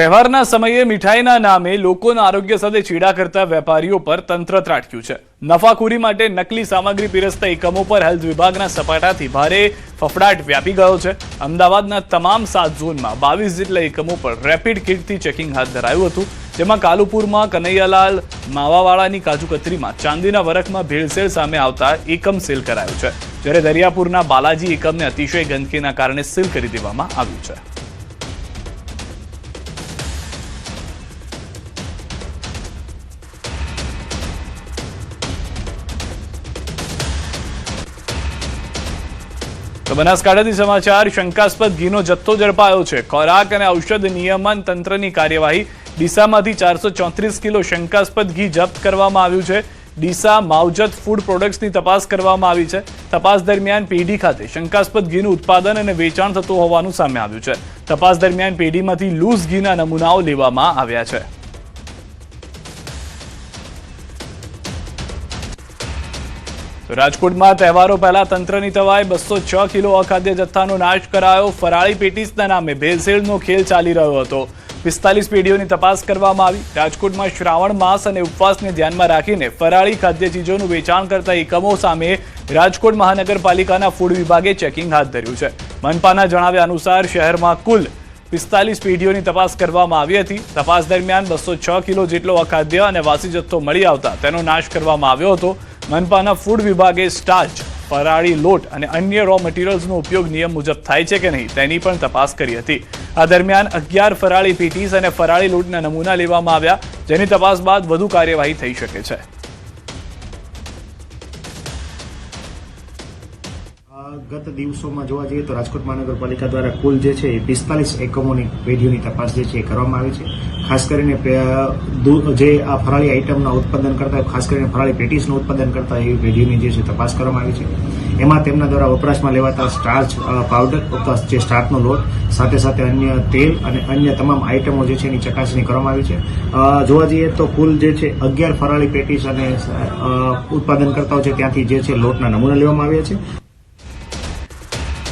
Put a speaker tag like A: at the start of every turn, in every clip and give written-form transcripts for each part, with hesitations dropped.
A: તહેવારના સમયે મીઠાઈના નામે લોકોના આરોગ્ય સાથે ચીડા કરતા વેપારીઓ પર તંત્ર ત્રાટક્યું છે। નફાખોરી માટે નકલી સામગ્રી પીરસતા એકમો પર હેલ્થ વિભાગના સપાટાથી ભારે ફફડાટ વ્યાપી ગયો છે। અમદાવાદના તમામ 7 ઝોનમાં 22 જેટલા એકમો પર રેપિડ કિટથી ચેકિંગ હાથ ધરાયું હતું, જેમાં કાલુપુરમાં કનૈયાલાલ માવાવાળાની કાજુ કતરીમાં ચાંદીના વરખમાં ભેળસેળ સામે આવતા એકમ સીલ કરાયું છે, જ્યારે દરિયાપુરના બાલાજી એકમને અતિશય ગંદકીના કારણે સીલ કરી દેવામાં આવ્યું છે। તો બનાસકાંઠાથી સમાચાર। શંકાસ્પદ ઘીનો જથ્થો ઝડપાયો છે। ખોરાક અને ઔષધ નિયમન તંત્રની કાર્યવાહી। ડીસામાંથી 434 કિલો શંકાસ્પદ ઘી જપ્ત કરવામાં આવ્યું છે। ડીસા માવજત ફૂડ પ્રોડક્ટ્સની તપાસ કરવામાં આવી છે। તપાસ દરમિયાન પેઢી ખાતે શંકાસ્પદ ઘીનું ઉત્પાદન અને વેચાણ થતું હોવાનું સામે આવ્યું છે। તપાસ દરમિયાન પેઢીમાંથી લૂઝ ઘીના નમૂનાઓ લેવામાં આવ્યા છે। રાજકોટમાં તહેવારો પહેલા તંત્રની તવાઈ। 206 કિલો અખાદ્ય જથ્થાનો નાશ કરાયો। ફરાળી પેટીસના નામે ભેળસેળનો ખેલ ચાલી રહ્યો હતો। 45 પેઢીઓની તપાસ કરવામાં આવી। રાજકોટમાં શ્રાવણ માસ અને ઉપવાસને ધ્યાનમાં રાખીને ફરાળી ખાદ્ય ચીજોનું વેચાણ કરતા એકમો સામે રાજકોટ મહાનગરપાલિકાના ફૂડ વિભાગે ચેકિંગ હાથ ધર્યું છે। મનપાના જણાવ્યા અનુસાર શહેરમાં કુલ 45 પેઢીઓની તપાસ કરવામાં આવી હતી। તપાસ દરમિયાન 206 કિલો જેટલો અખાદ્ય અને વાસી જથ્થો મળી આવતા તેનો નાશ કરવામાં આવ્યો હતો। મનપાના ફૂડ વિભાગે સ્ટાર્ચ, ફરાળી લોટ અને અન્ય રો મટીરિયલ્સનો ઉપયોગ નિયમ મુજબ થાય છે કે નહીં તેની પણ તપાસ કરી હતી। આ દરમિયાન 11 ફરાળી પેટીસ અને ફરાળી લોટના નમૂના લેવામાં આવ્યા, જેની તપાસ બાદ વધુ કાર્યવાહી થઈ શકે છે।
B: ગત દિવસોમાં જોવા જઈએ તો રાજકોટ મહાનગરપાલિકા દ્વારા કુલ જે છે 45 એકમોની પેઢીઓની તપાસ જે છે એ કરવામાં આવી છે। ખાસ કરીને જે આ ફરાળી આઇટમના ઉત્પાદન કરતા, ખાસ કરીને ફરાળી પેટીસનું ઉત્પાદન કરતા એવી પેઢીઓની જે છે તપાસ કરવામાં આવી છે। એમાં તેમના દ્વારા વપરાશમાં લેવાતા સ્ટાર્ચ પાવડર, જે સ્ટાર્ચનો લોટ, સાથે સાથે અન્ય તેલ અને અન્ય તમામ આઇટમો જે છે એની ચકાસણી કરવામાં આવી છે। જોવા જઈએ તો કુલ જે છે 11 ફરાળી પેટીસ અને ઉત્પાદન કરતાઓ છે ત્યાંથી જે છે લોટના નમૂના લેવામાં આવ્યા છે।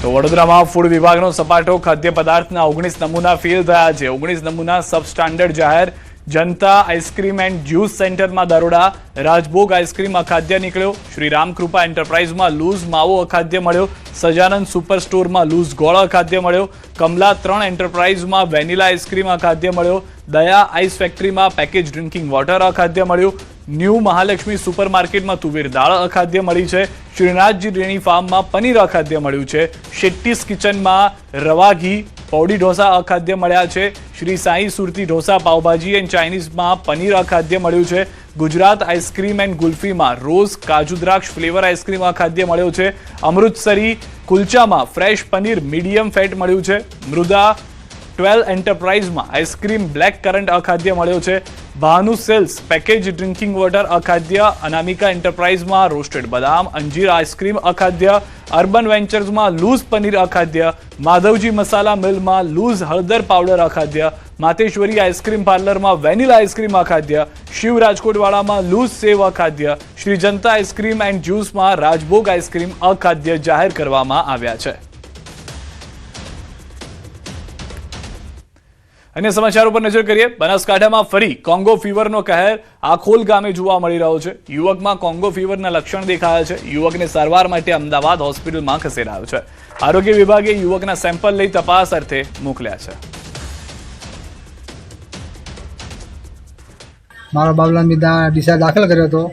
A: તો વડોદરામાં ફૂડ વિભાગનો સપાટો। ખાદ્ય પદાર્થના 19 નમૂના ફેલ થયા છે। 19 નમૂના સબસ્ટાન્ડર્ડ જાહેર। જનતા આઈસ્ક્રીમ એન્ડ જ્યુસ સેન્ટરમાં દરોડા। રાજભોગ આઈસ્ક્રીમ અખાદ્ય નીકળ્યો। શ્રી રામકૃપા એન્ટરપ્રાઇઝમાં લૂઝ માવો અખાદ્ય મળ્યો। સજાનંદ સુપર સ્ટોરમાં લૂઝ ગોળ અખાદ્ય મળ્યો। કમલા 3 એન્ટરપ્રાઇઝમાં વેનીલા આઈસ્ક્રીમ અખાદ્ય મળ્યો। દયા આઈસ ફેક્ટરીમાં પેકેજ ડ્રિંકિંગ વોટર અખાદ્ય મળ્યું। ન્યૂ મહાલક્ષ્મી સુપર માર્કેટમાં તુવેર દાળ અખાદ્ય મળી છે। શ્રીનાથજી ડેરી ફાર્મમાં પનીર અખાદ્ય મળ્યું છે। શેટ્ટીસ કિચનમાં રવા ઘી, પૌડી ઢોસા અખાદ્ય મળ્યા છે। શ્રી સાઈ સુરતી ઢોસા, પાવભાજી એન્ડ ચાઇનીઝમાં પનીર અખાદ્ય મળ્યું છે। ગુજરાત આઈસ્ક્રીમ એન્ડ ગુલ્ફીમાં રોઝ કાજુ દ્રાક્ષ ફ્લેવર આઈસ્ક્રીમ અખાદ્ય મળ્યો છે। અમૃતસરી કુલચામાં ફ્રેશ પનીર મીડિયમ ફેટ મળ્યું છે। મૃદા 12 એન્ટરપ્રાઇઝમાં આઈસ્ક્રીમ બ્લેક કરંટ અખાદ્ય મળ્યો છે। Bhanu sales package drinking water અખાદ્ય। અનામિકા એન્ટરપ્રાઇઝમાં રોસ્ટેડ બદામ અંજીર આઈસ્ક્રીમ અખાદ્ય। અર્બન વેન્ચર્સમાં લૂઝ પનીર અખાદ્ય। માધવજી મસાલા મિલમાં લૂઝ હળદર પાવડર અખાદ્ય। માતેશ્વરી આઈસ્ક્રીમ પાર્લરમાં વેનીલા આઈસ્ક્રીમ અખાદ્ય। શિવ રાજકોટવાળામાં લૂઝ સેવ અખાદ્ય। શ્રી જનતા આઈસ્ક્રીમ એન્ડ જ્યુસમાં રાજભોગ આઈસ્ક્રીમ અખાદ્ય જાહેર કરવામાં આવ્યા છે। અન્ય સમાચારો પર નજર કરીએ। બનાસકાંઠામાં ફરી કોંગો ફીવરનો કહેર આખોલ ગામે જોવા મળી રહ્યો છે। યુવકમાં કોંગો ફીવરના લક્ષણ દેખાયા છે। યુવકને સારવાર માટે અમદાવાદ હોસ્પિટલમાં ખસેડાયો છે। આરોગ્ય વિભાગે યુવકના સેમ્પલ લઈ તપાસ અર્થે મોકલ્યા છે।
C: મારા બાબલાને ડીસા દાખલ કર્યો હતો,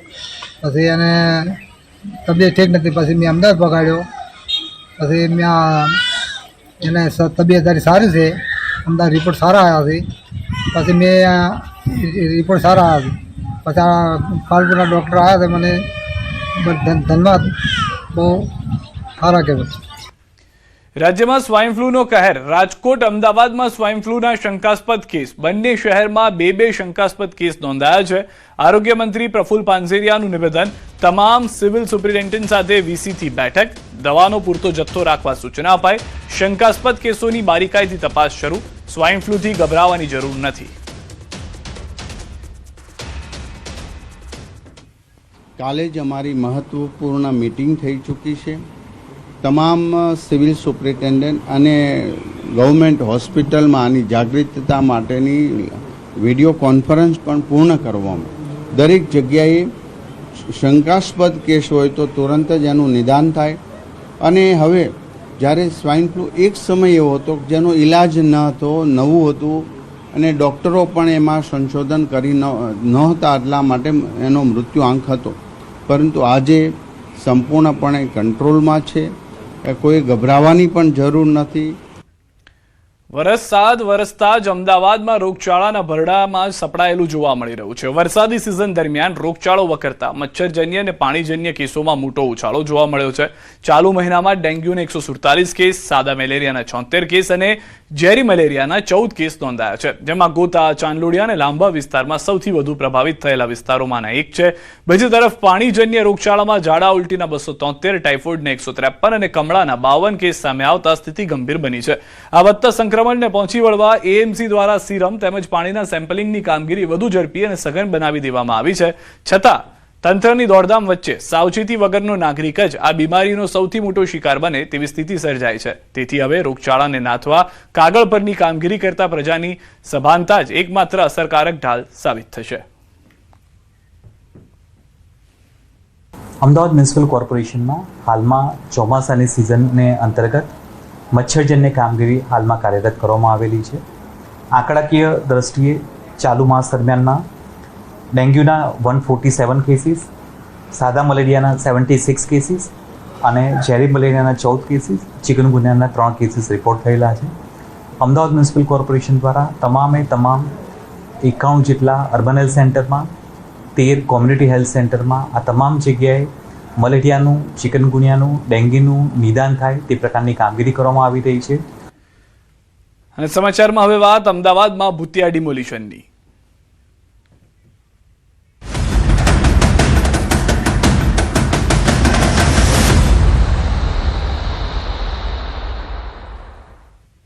C: પછી એને તબિયત ઠીક નથી, પછી મેં અમદાવાદ પકડ્યો। પછી મેં એને તબિયત તારી સારી છે, અમદાવાદ રિપોર્ટ સારા આવ્યા છે। પછી મેં રિપોર્ટ સારા આવ્યા છે। પછી આ કાલપુરના ડૉક્ટર આવ્યા હતા, મને ધન્યવાદ, બહુ સારા કહેવાય।
A: રાજ્યમાં સ્વાઇન ફ્લૂનો કહેર। રાજકોટ અમદાવાદમાં સ્વાઇન ફ્લૂના શંકાસ્પદ કેસ। બંને શહેરમાં બે શંકાસ્પદ કેસ નોંધાયા છે। આરોગ્ય મંત્રી પ્રફુલ પાનસેરિયાનું નિવેદન। તમામ સિવિલ સુપ્રિન્ટેન્ડન્ટ સાથે વીસીથી બેઠક। દવાનો પૂરતો જથ્થો રાખવા સૂચના અપાઈ। શંકાસ્પદ કેસોની બારીકાઈથી તપાસ શરૂ। સ્વાઇન ફ્લૂથી ગભરાવાની જરૂર નથી।
D: કાલે જ અમારી મહત્વપૂર્ણ મીટિંગ થઈ ચૂકી છે। તમામ સિવિલ સુપ્રિન્ટેન્ડન્ટ અને ગવર્મેન્ટ હોસ્પિટલમાં આની જાગૃતતા માટેની વિડીયો કોન્ફરન્સ પણ પૂર્ણ કરવામાં. દરેક જગ્યાએ શંકાસ્પદ કેસ હોય તો તુરંત જ એનું નિદાન થાય. અને હવે જ્યારે સ્વાઇન ફ્લૂ એક સમય એવો હતો જેનો ઈલાજ ન હતો, નવું હતું અને ડૉક્ટરો પણ એમાં સંશોધન કરી નહોતા, એટલા માટે એનો મૃત્યુઆંક હતો. પરંતુ આજે સંપૂર્ણપણે કંટ્રોલમાં છે, કોઈ ગભરાવાની પણ જરૂર નથી.
A: વરસાદ વરસતા જ અમદાવાદમાં રોગચાળાના ભરડામાં સપડાયેલું જોવા મળી રહ્યું છે. વરસાદી સિઝન દરમિયાન રોગચાળો વકરતા મચ્છરજન્ય અને પાણીજન્ય કેસોમાં મોટો ઉછાળો જોવા મળ્યો છે. ચાલુ મહિનામાં ડેન્ગ્યુના 147 કેસ, સાદા મેલેરિયાના 76 કેસ અને ઝેરી મેલેરિયાના 14 કેસ નોંધાયા છે, જેમાં ગોતા, ચાંદલોડિયા અને લાંબા વિસ્તારમાં સૌથી વધુ પ્રભાવિત થયેલા વિસ્તારોમાંના એક છે. બીજી તરફ પાણીજન્ય રોગચાળામાં ઝાડા ઉલટીના 273, ટાઇફોઇડના 153 અને કમળાના 52 કેસ સામે આવતા સ્થિતિ ગંભીર બની છે. આ વધતા સંક્રમણને પહોંચી વળવા એએમસી દ્વારા સીરમ તેમજ પાણીના સેમ્પલિંગની કામગીરી વધુ ઝડપી અને સઘન બનાવી દેવામાં આવી છે. છતાં તંત્રની દોડધામ વચ્ચે સાવચેતી વગરનો નાગરિક જ આ બીમારીનો સૌથી મોટો શિકાર બને તેવી સ્થિતિ સર્જાય છે. તેથી હવે રોગચાળાને નાથવા કાગળ પરની કામગીરી કરતા પ્રજાની સભાનતા જ એકમાત્ર અસરકારક ઢાલ સાબિત થશે.
E: અમદાવાદ મ્યુનિસિપલ કોર્પોરેશનમાં હાલમાં ચોમાસાની સિઝનને અંતર્ગત મચ્છરજન્ય કામગીરી હાલમાં કાર્યરત કરવામાં આવેલી છે. આંકડાકીય દ્રષ્ટિએ ચાલુ માસ દરમિયાનમાં ડેન્ગ્યુના 147 કેસીસ, સાદા મલેરિયાના 76 કેસીસ અને ઝેરી મલેરિયાના 14 કેસીસ, ચિકનગુનિયાના 3 કેસીસ રિપોર્ટ થયેલા છે. અમદાવાદ મ્યુનિસિપલ કોર્પોરેશન દ્વારા તમામ 51 જેટલા અર્બન હેલ્થ સેન્ટરમાં, 13 કોમ્યુનિટી હેલ્થ સેન્ટરમાં આ તમામ જગ્યાએ મલેરિયાનું, ચિકનગુનિયાનું, ડેન્ગ્યુનું નિદાન થાય તે પ્રકારની કામગીરી કરવામાં આવી રહી છે.
A: અને સમાચારમાં હવે વાત અમદાવાદમાં ભૂતિયા ડિમોલિશનની.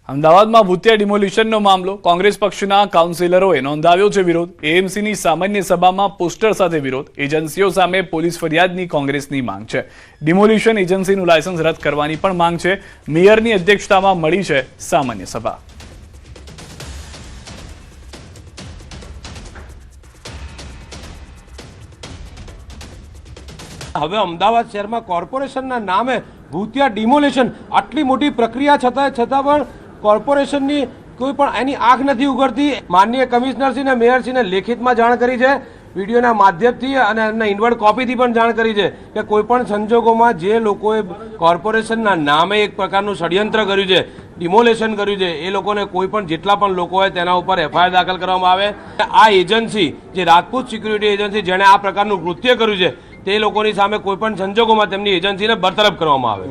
A: અમદાવાદમાં ભૂતિયા ડિમોલિશનનો મામલો. કોંગ્રેસ પક્ષના કાઉન્સિલરોએ નોંધાવ્યો છે વિરોધ. એએમસીની સામાન્ય સભામાં પોસ્ટર સાથે વિરોધ. એજન્સીઓ સામે પોલીસ ફરિયાદની કોંગ્રેસની માંગ છે. ડિમોલિશન એજન્સીનું લાયસન્સ રદ કરવાની પણ માંગ છે. મેયરની અધ્યક્ષતામાં મળી છે સામાન્ય સભા.
F: હવે અમદાવાદ શહેરમાં કોર્પોરેશનના નામે ભૂતિયા ડિમોલેશન, આટલી મોટી પ્રક્રિયા છતાં પણ કોર્પોરેશનની કોઈ પણ એની આંખ નથી ઉઘડતી. માનનીય કમિશનરશ્રીને, મેયરશ્રીને લેખિતમાં જાણ કરી છે, વિડીયોના માધ્યમથી અને એમના ઇનવર્ડ કોપીથી પણ જાણ કરી છે કે કોઈ પણ સંજોગોમાં જે લોકોએ કોર્પોરેશનના નામે એક પ્રકારનું ષડયંત્ર કર્યું છે, ડિમોલેશન કર્યું છે, એ લોકોને કોઈ પણ જેટલા પણ લોકો હોય તેના ઉપર એફઆઈઆર દાખલ કરવામાં આવે. આ એજન્સી જે રાજપૂત સિક્યુરિટી એજન્સી જેણે આ પ્રકારનું કૃત્ય કર્યું છે તે લોકોની સામે કોઈ પણ સંજોગોમાં તેમની એજન્સીને બરતરફ કરવામાં આવે.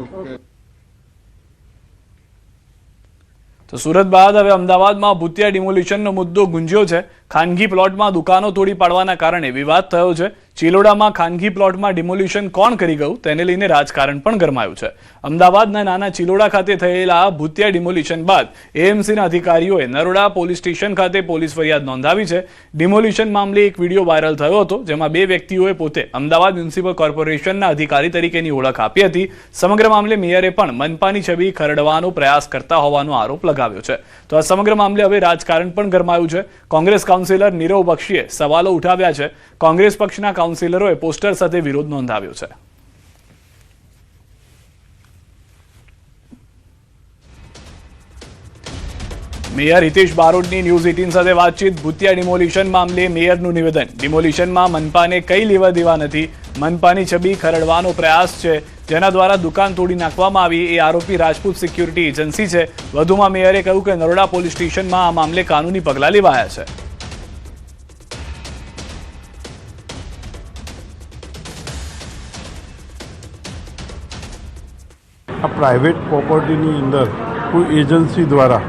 A: તો સુરત બાદ હવે અમદાવાદમાં ભૂતિયા ડિમોલિશનનો મુદ્દો ગુંજ્યો છે. ખાનગી પ્લોટમાં દુકાનો તોડી પાડવાના કારણે વિવાદ થયો છે. ચિલોડામાં ખાનગી પ્લોટમાં ડિમોલિશન કોણ કરી ગયું તેને લઈને રાજકારણ પણ ગરમાયું છે. અમદાવાદના નાના ચિલોડા ખાતે થયેલા ભૂતિયા ડિમોલિશન બાદ એએમસીના અધિકારીઓએ નરોડા પોલીસ સ્ટેશન ખાતે પોલીસ ફરિયાદ નોંધાવી છે. ડિમોલિશન મામલે એક વિડીયો વાયરલ થયો હતો, જેમાં બે વ્યક્તિઓએ પોતે અમદાવાદ મ્યુનિસિપલ કોર્પોરેશનના અધિકારી તરીકેની ઓળખ આપી હતી. સમગ્ર મામલે મેયરે પણ મનપાની છબી ખરડવાનો પ્રયાસ કરતા હોવાનો આરોપ લગાવ્યો છે. તો આ સમગ્ર મામલે હવે રાજકારણ પણ ગરમાયું છે. કોંગ્રેસ કાઉન્સિલર નીરવ બક્ષીએ સવાલો ઉઠાવ્યા છે. કોંગ્રેસ પક્ષના કાઉન્સિલરોએ પોસ્ટર સાથે વિરોધ નોંધાવ્યો છે. મેયર હિતેશ બારોટની ન્યૂઝ 18 સાથે વાતચીત. ભૂતિયા ડિમોલિશન મામલે મેયરનું નિવેદન. ડિમોલિશનમાં મનપાને કઈ લેવા દેવા નથી. મનપાની છબી ખરડવાનો પ્રયાસ છે, જેના દ્વારા દુકાન તોડી નાખવામાં આવી એ આરોપી રાજપૂત સિક્યુરિટી એજન્સી છે. વધુમાં મેયરે કહ્યું કે નરોડા પોલીસ સ્ટેશનમાં આ મામલે કાનૂની પગલાં લેવાયા છે.
G: આ પ્રાઇવેટ પ્રોપર્ટીની અંદર કોઈ એજન્સી દ્વારા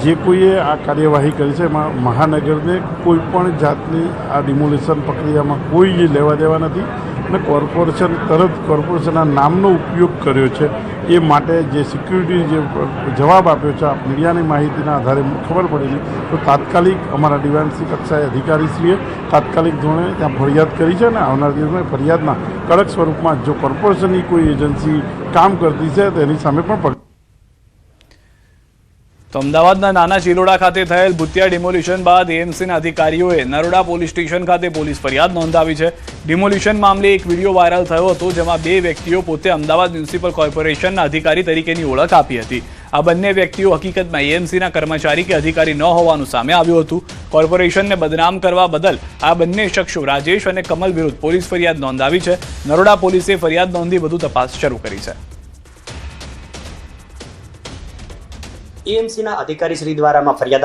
G: જે કોઈએ આ કાર્યવાહી કરી છે એમાં મહાનગરને કોઈ પણ જાતની આ ડિમોલિશન પ્રક્રિયામાં કોઈ લેવા દેવા નથી. અને કોર્પોરેશન તરત કોર્પોરેશનના નામનો ઉપયોગ કર્યો છે. એ માટે જે સિક્યુરિટી જે જવાબ આપ્યો છે, આ મીડિયાની માહિતીના આધારે ખબર પડેલી, તો તાત્કાલિક અમારા ડીવાયએમસી કક્ષાએ અધિકારીશ્રીએ તાત્કાલિક ધોરણે ત્યાં ફરિયાદ કરી છે. અને આવનાર દિવસમાં ફરિયાદના કડક સ્વરૂપમાં જો કોર્પોરેશનની કોઈ એજન્સી કામ કરતી છે તો એની સામે પણ
A: તો અમદાવાદના નાના ચિલોડા ખાતે થયેલ ભૂતિયા ડિમોલિશન બાદ એએમસીના અધિકારીઓએ નરોડા પોલીસ સ્ટેશન ખાતે પોલીસ ફરિયાદ નોંધાવી છે. ડિમોલિશન મામલે એક વિડીયો વાયરલ થયો હતો, જેમાં બે વ્યક્તિઓ પોતે અમદાવાદ મ્યુનિસિપલ કોર્પોરેશનના અધિકારી તરીકેની ઓળખ આપી હતી. આ બંને વ્યક્તિઓ હકીકતમાં એએમસીના કર્મચારી કે અધિકારી ન હોવાનું સામે આવ્યું હતું. કોર્પોરેશનને બદનામ કરવા બદલ આ બંને શખ્સો રાજેશ અને કમલ વિરુદ્ધ પોલીસ ફરિયાદ નોંધાવી છે. નરોડા પોલીસે ફરિયાદ નોંધી વધુ તપાસ શરૂ કરી છે.
H: એએમસીના અધિકારી શ્રી દ્વારા ફરિયાદ